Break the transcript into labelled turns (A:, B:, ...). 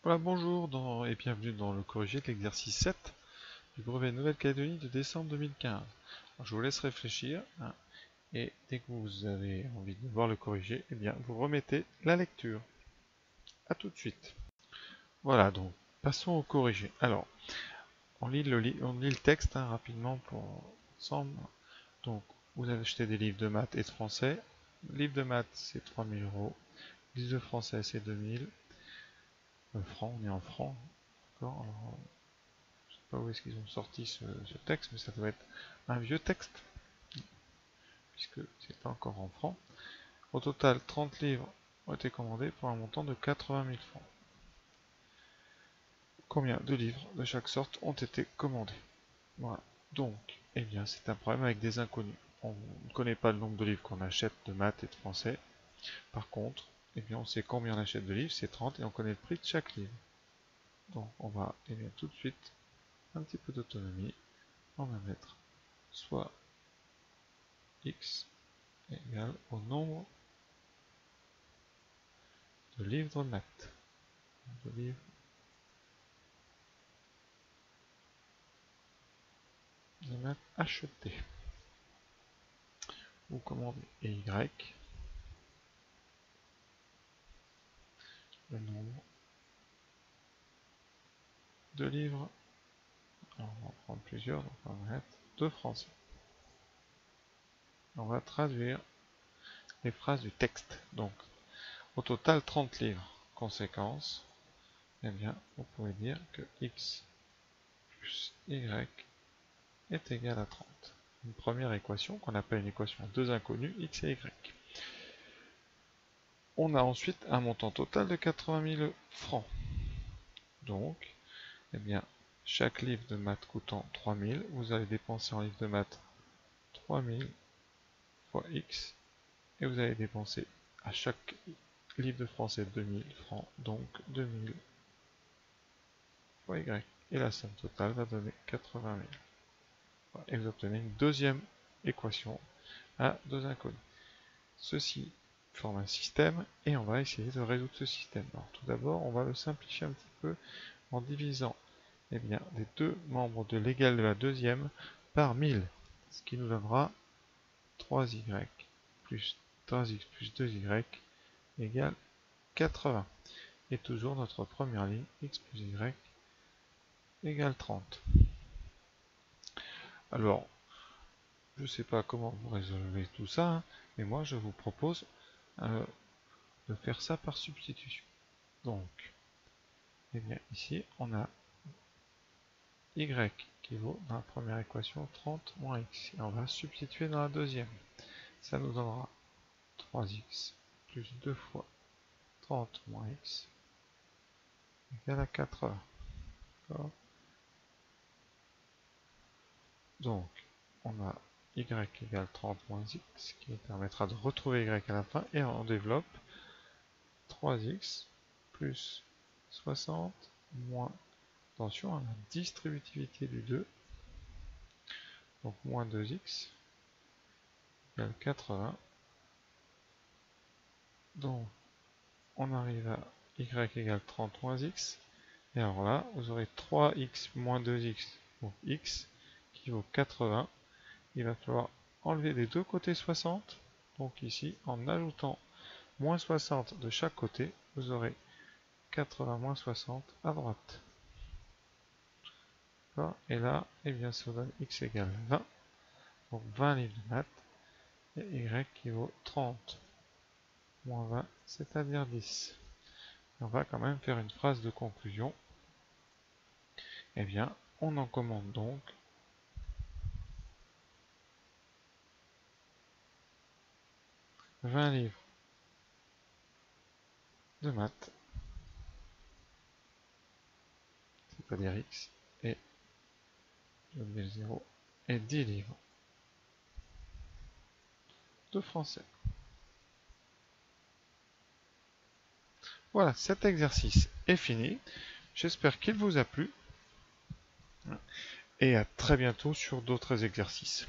A: Voilà, bonjour et bienvenue dans le corrigé de l'exercice 7 du brevet de Nouvelle-Calédonie de décembre 2015. Alors, je vous laisse réfléchir et dès que vous avez envie de voir le corrigé, eh bien, vous remettez la lecture. A tout de suite. Voilà, donc passons au corrigé. Alors, on lit le texte rapidement pour ensemble. Donc, vous avez acheté des livres de maths et de français. Le livre de maths, c'est 3000 €. Le livre de français, c'est 2000 francs. On est en francs. D'accord. Alors, je ne sais pas où est-ce qu'ils ont sorti ce texte, mais ça doit être un vieux texte, puisque c'est pas encore en francs. Au total, 30 livres ont été commandés pour un montant de 80 000 francs. Combien de livres de chaque sorte ont été commandés? Voilà. Donc, eh bien, c'est un problème avec des inconnus. On ne connaît pas le nombre de livres qu'on achète de maths et de français. Par contre, eh bien, on sait combien on achète de livres, c'est 30, et on connaît le prix de chaque livre. Donc, on va tout de suite un petit peu d'autonomie. On va mettre soit x égale au nombre de livres de maths. De livres de maths achetés. Vous commandez y, le nombre de livres. Alors on va prendre plusieurs, donc on va mettre 2 français. On va traduire les phrases du texte. Donc, au total 30 livres. Conséquence, eh bien, vous pouvez dire que x plus y est égal à 30. Une première équation qu'on appelle une équation à deux inconnus, x et y. On a ensuite un montant total de 80 000 francs. Donc, eh bien, chaque livre de maths coûtant 3000, vous allez dépenser en livre de maths 3000 fois x, et vous allez dépenser à chaque livre de français 2000 francs, donc 2000 fois y. Et la somme totale va donner 80 000. Voilà, et vous obtenez une deuxième équation à deux inconnus. Ceci forme un système, et on va essayer de résoudre ce système. Alors, tout d'abord, on va le simplifier un petit peu en divisant eh bien, les deux membres de l'égal de la deuxième par 1000, ce qui nous donnera 3y plus 3x plus 2y égale 80. Et toujours notre première ligne, x plus y égale 30. Alors, je ne sais pas comment vous résolvez tout ça, mais moi je vous propose de faire ça par substitution. Donc, eh bien, ici, on a y qui vaut dans la première équation 30 moins x. Et on va substituer dans la deuxième. Ça nous donnera 3x plus 2 fois 30 moins x égale à 80. Donc, on a y égale 30 moins x, qui nous permettra de retrouver y à la fin, et on développe 3x plus 60 moins, attention à la distributivité du 2, donc moins 2x égale 80. Donc, on arrive à y égale 30 moins x, et alors là, vous aurez 3x moins 2x, donc x, qui vaut 80. Il va falloir enlever des deux côtés 60, donc ici, en ajoutant moins 60 de chaque côté, vous aurez 80 moins 60 à droite. Et là, eh bien, ça donne x égale 20, donc 20 livres de maths, et y qui vaut 30 moins 20, c'est-à-dire 10. Et on va quand même faire une phrase de conclusion. Eh bien, on en commande donc 20 livres de maths, c'est-à-dire x, et je mets 0, et 10 livres de français. Voilà, cet exercice est fini. J'espère qu'il vous a plu. Et à très bientôt sur d'autres exercices.